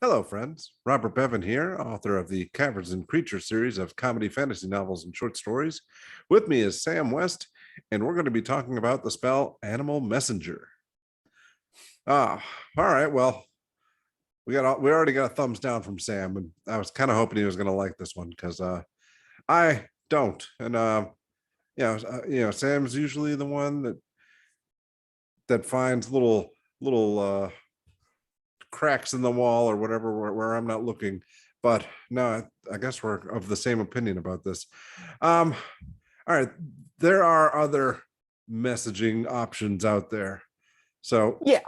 Hello, friends. Robert Bevan here, author of the Caverns and Creatures series of comedy fantasy novels and short stories. With me is Sam West, and we're going to be talking about the spell Animal Messenger. All right. Well, we already got a thumbs down from Sam, and I was kind of hoping he was going to like this one because I don't. And Sam's usually the one that finds little cracks in the wall or whatever where I'm not looking. But no, I guess we're of the same opinion about this. All right, there are other messaging options out there. So yeah,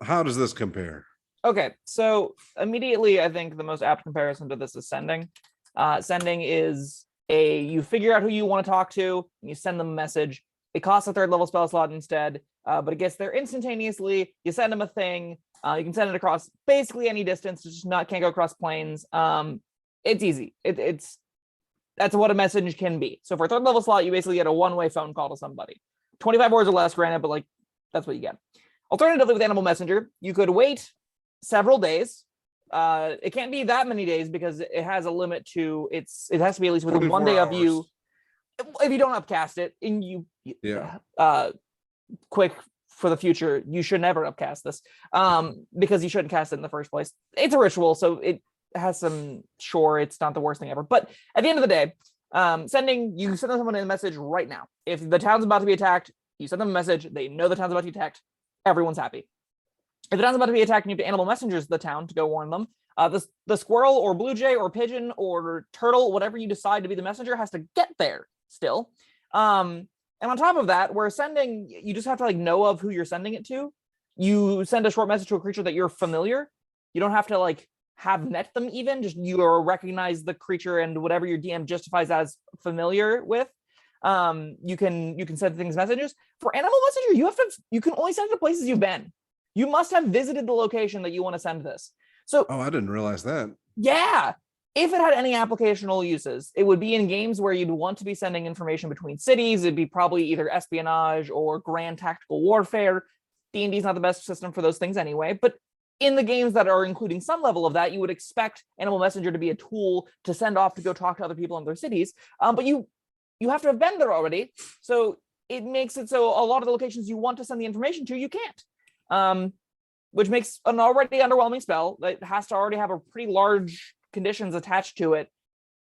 how does this compare? okay, so immediately I think the most apt comparison to this is sending. Sending is you figure out who you want to talk to and you send them a message. It costs a third level spell slot instead, but it gets there instantaneously. You send them a thing. You can send it across basically any distance, just can't go across planes. It's easy. That's what a message can be. So for a third level slot, you basically get a one-way phone call to somebody. 25 words or less, granted, but that's what you get. Alternatively, with Animal Messenger, you could wait several days. It can't be that many days because it has a limit to it has to be at least within 1 day of you. If you don't upcast it, quick for the future, you should never upcast this because you shouldn't cast it in the first place. It's a ritual, so it has it's not the worst thing ever. But at the end of the day, you send someone a message right now. If the town's about to be attacked, you send them a message. They know the town's about to be attacked. Everyone's happy. If the town's about to be attacked, you have to animal messengers the town to go warn them. The squirrel or blue jay or pigeon or turtle, whatever you decide to be the messenger, has to get there still. And on top of that, where sending, you just have to know of who you're sending it to. You send a short message to a creature that you're familiar. You don't have to have met them even. Just you recognize the creature and whatever your DM justifies as familiar with. You can send things messages. For Animal Messenger, you can only send it to places you've been. You must have visited the location that you want to send this. So I didn't realize that. Yeah. If it had any applicational uses, it would be in games where you'd want to be sending information between cities. It'd be probably either espionage or grand tactical warfare. D&D is not the best system for those things anyway. But in the games that are including some level of that, you would expect Animal Messenger to be a tool to send off to go talk to other people in their cities. But you have to have been there already. So it makes it so a lot of the locations you want to send the information to, you can't. Which makes an already underwhelming spell that has to already have a pretty large conditions attached to it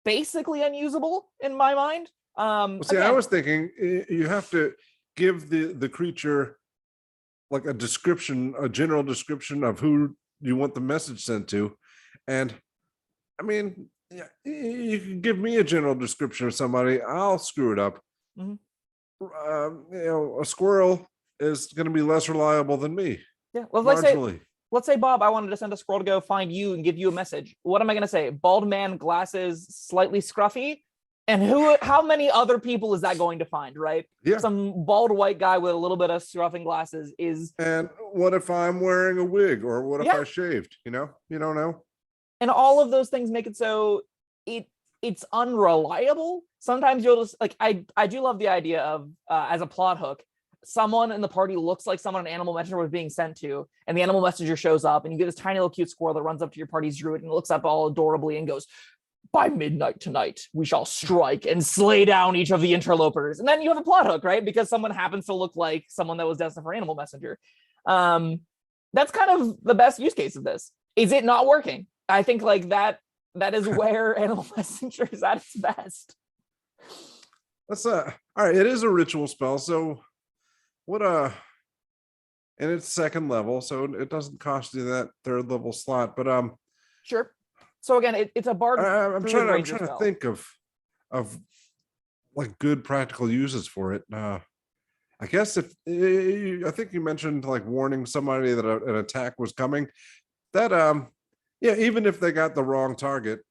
basically unusable in my mind. Again, I was thinking you have to give the creature a general description of who you want the message sent to. And I mean, you can give me a general description of somebody, I'll screw it up. A squirrel is going to be less reliable than me. Yeah, well, let's say, Bob, I wanted to send a squirrel to go find you and give you a message. What am I going to say? Bald man, glasses, slightly scruffy? And how many other people is that going to find, right? Yeah. Some bald white guy with a little bit of scruffing glasses is... And what if I'm wearing a wig? Or what if I shaved? You don't know. And all of those things make it so it's unreliable. Sometimes you'll just... I do love the idea of, as a plot hook, someone in the party looks like someone an Animal Messenger was being sent to, and the Animal Messenger shows up, and you get this tiny little cute squirrel that runs up to your party's druid and looks up all adorably and goes, "By midnight tonight, we shall strike and slay down each of the interlopers." And then you have a plot hook, right? Because someone happens to look like someone that was destined for Animal Messenger. That's kind of the best use case of this. Is it not working? I think that is where Animal Messenger is at its best. That's all right. It is a ritual spell, so and it's second level, so it doesn't cost you that third level slot. But sure. So again, it's a bard. I'm trying to think of good practical uses for it. I guess I think you mentioned warning somebody that an attack was coming. That even if they got the wrong target,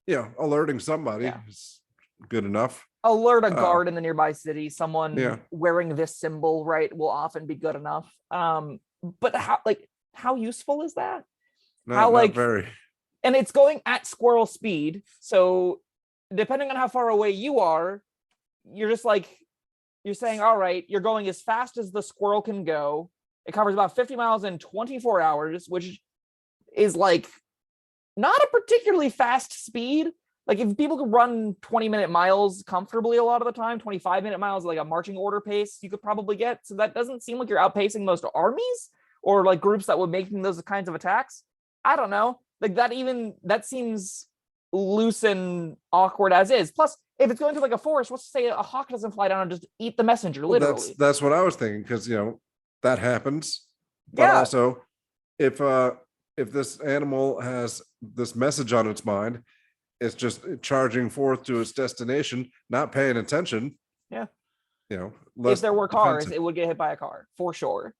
alerting somebody is good enough. Alert a guard in the nearby city. Someone wearing this symbol, right, will often be good enough. But how useful is that? Not very. And it's going at squirrel speed, so depending on how far away you are, you're just you're saying, all right, you're going as fast as the squirrel can go. It covers about 50 miles in 24 hours, which is not a particularly fast speed. Like if people could run 20-minute miles comfortably a lot of the time, 25-minute miles, like a marching order pace, you could probably get. So that doesn't seem like you're outpacing most armies or like groups that would make those kinds of attacks. I don't know. Like that seems loose and awkward as is. Plus, if it's going to like a forest, what's to say a hawk doesn't fly down and just eat the messenger, literally? Well, that's what I was thinking, because that happens. But Yeah. also, if this animal has this message on its mind, it's just charging forth to its destination, not paying attention. Yeah. Less if there were cars, defensive. it would get hit by a car for sure.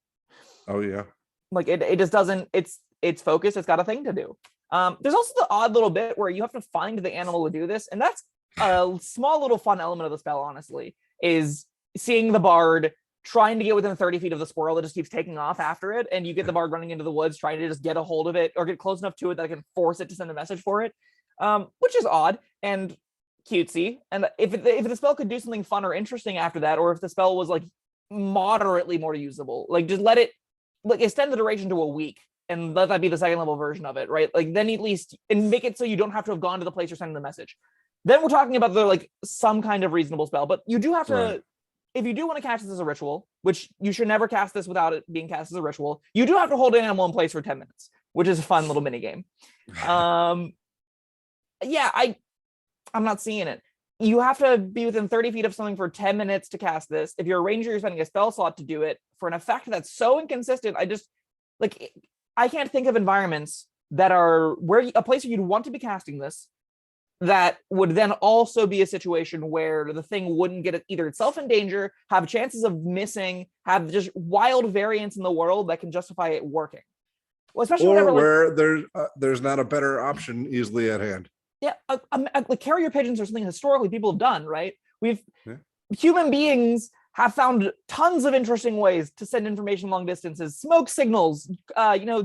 Oh yeah. Like it just doesn't. It's focused. It's got a thing to do. There's also the odd little bit where you have to find the animal to do this, and that's a small little fun element of the spell. Honestly, is seeing the bard trying to get within 30 feet of the squirrel that just keeps taking off after it, and you get the bard running into the woods trying to just get a hold of it or get close enough to it that can force it to send a message for it, which is odd and cutesy. And if the spell could do something fun or interesting after that, or if the spell was like moderately more usable, like just let it like extend the duration to a week and let that be the second level version of it, right? Like then at least, and make it so you don't have to have gone to the place you're sending the message. Then we're talking about the like some kind of reasonable spell, but you do have to, Right. if you do want to cast this as a ritual, which you should never cast this without it being cast as a ritual, you do have to hold an animal in place for 10 minutes, which is a fun little mini game. Yeah, I'm not seeing it. You have to be within 30 feet of something for 10 minutes to cast this. If you're a ranger, you're spending a spell slot to do it for an effect that's so inconsistent. I can't think of environments that are where a place where you'd want to be casting this that would then also be a situation where the thing wouldn't get either itself in danger, have chances of missing, have just wild variance in the world that can justify it working. Well, especially Or whenever, where there's not a better option easily at hand. yeah, like carrier pigeons are something historically people have done, right? Yeah. Human beings have found tons of interesting ways to send information long distances, smoke signals,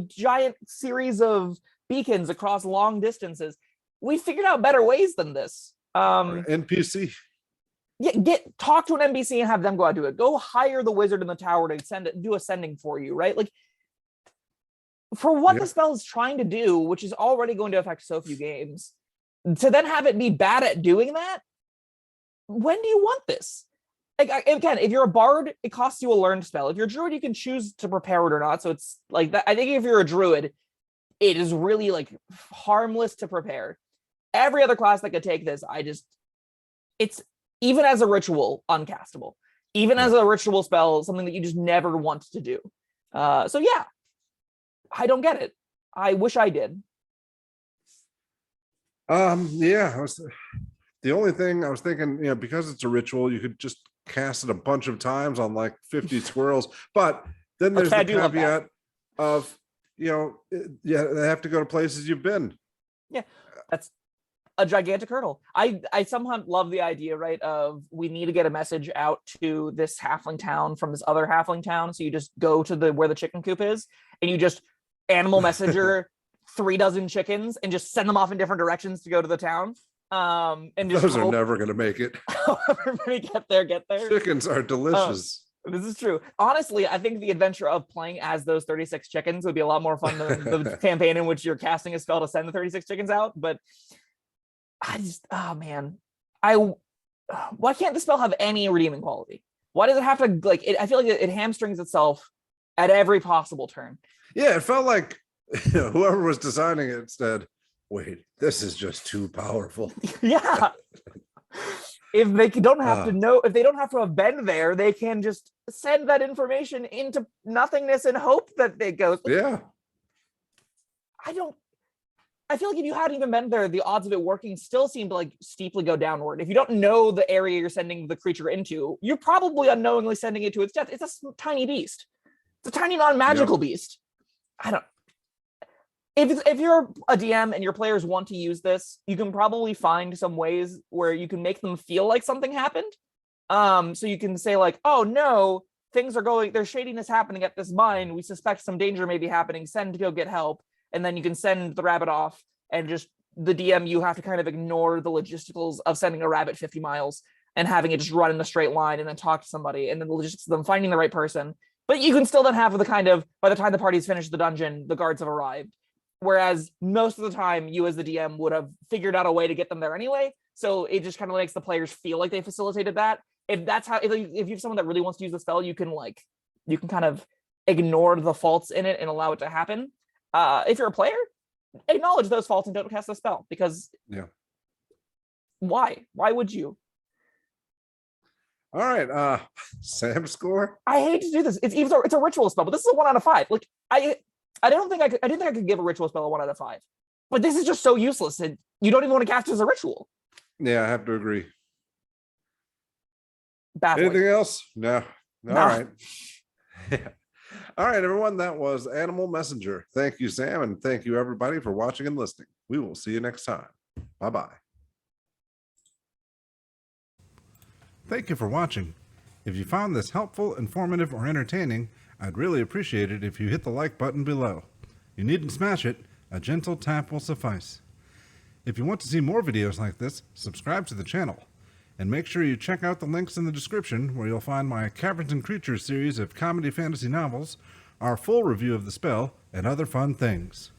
giant series of beacons across long distances. We figured out better ways than this. Or NPC. Yeah, talk to an NPC and have them go out and do it. Go hire the wizard in the tower to do a sending for you, right? Like for what the spell is trying to do, which is already going to affect so few games, to then have it be bad at doing that. When do you want this? Like again, if you're a bard, it costs you a learned spell. If you're a druid, you can choose to prepare it or not. So it's like that. I think if you're a druid, it is really like harmless to prepare. Every other class that could take this, it's even as a ritual, uncastable. Even as a ritual spell, something that you just never want to do. So yeah, I don't get it. I wish I did. Yeah, the only thing I was thinking, because it's a ritual, you could just cast it a bunch of times on like 50 squirrels. But then there's the caveat of, they have to go to places you've been. Yeah, that's a gigantic hurdle. I somehow love the idea, right, of we need to get a message out to this halfling town from this other halfling town. So you just go to where the chicken coop is, and you just animal messenger 36 chickens and just send them off in different directions to go to the town. And just those are never going to make it. Everybody get there. Chickens are delicious. This is true. Honestly, I think the adventure of playing as those 36 chickens would be a lot more fun than the campaign in which you're casting a spell to send the 36 chickens out. But why can't the spell have any redeeming quality? Why does it have to I feel like it hamstrings itself at every possible turn. Yeah, it felt like whoever was designing it said, wait, this is just too powerful. Yeah. If they don't have to know, if they don't have to have been there, they can just send that information into nothingness and hope that it goes. Yeah. I feel like if you hadn't even been there, the odds of it working still seem to like steeply go downward. If you don't know the area you're sending the creature into, you're probably unknowingly sending it to its death. It's a tiny beast. It's a tiny non-magical beast. If you're a DM and your players want to use this, you can probably find some ways where you can make them feel like something happened. So you can say like, oh no, there's shadiness happening at this mine. We suspect some danger may be happening. Send to go get help. And then you can send the rabbit off, and just the DM, you have to kind of ignore the logisticals of sending a rabbit 50 miles and having it just run in a straight line and then talk to somebody, and then the logistics of them finding the right person. But you can still then have the kind of, by the time the party's finished the dungeon, the guards have arrived. Whereas most of the time, you as the DM would have figured out a way to get them there anyway. So it just kind of makes the players feel like they facilitated that. If that's how, if you have someone that really wants to use the spell, you can kind of ignore the faults in it and allow it to happen. If you're a player, acknowledge those faults and don't cast the spell, because why would you? All right, Sam score. I hate to do this. It's a ritual spell, but this is a 1 out of 5. Like I didn't think I could give a ritual spell a 1 out of 5, but this is just so useless, and you don't even want to cast it as a ritual. Yeah, I have to agree. Baffling. Anything else? No. All right. All right, everyone. That was Animal Messenger. Thank you, Sam, and thank you, everybody, for watching and listening. We will see you next time. Bye-bye. Thank you for watching. If you found this helpful, informative, or entertaining, I'd really appreciate it if you hit the like button below. You needn't smash it. A gentle tap will suffice. If you want to see more videos like this, subscribe to the channel. And make sure you check out the links in the description, where you'll find my Caverns and Creatures series of comedy fantasy novels, our full review of the spell, and other fun things.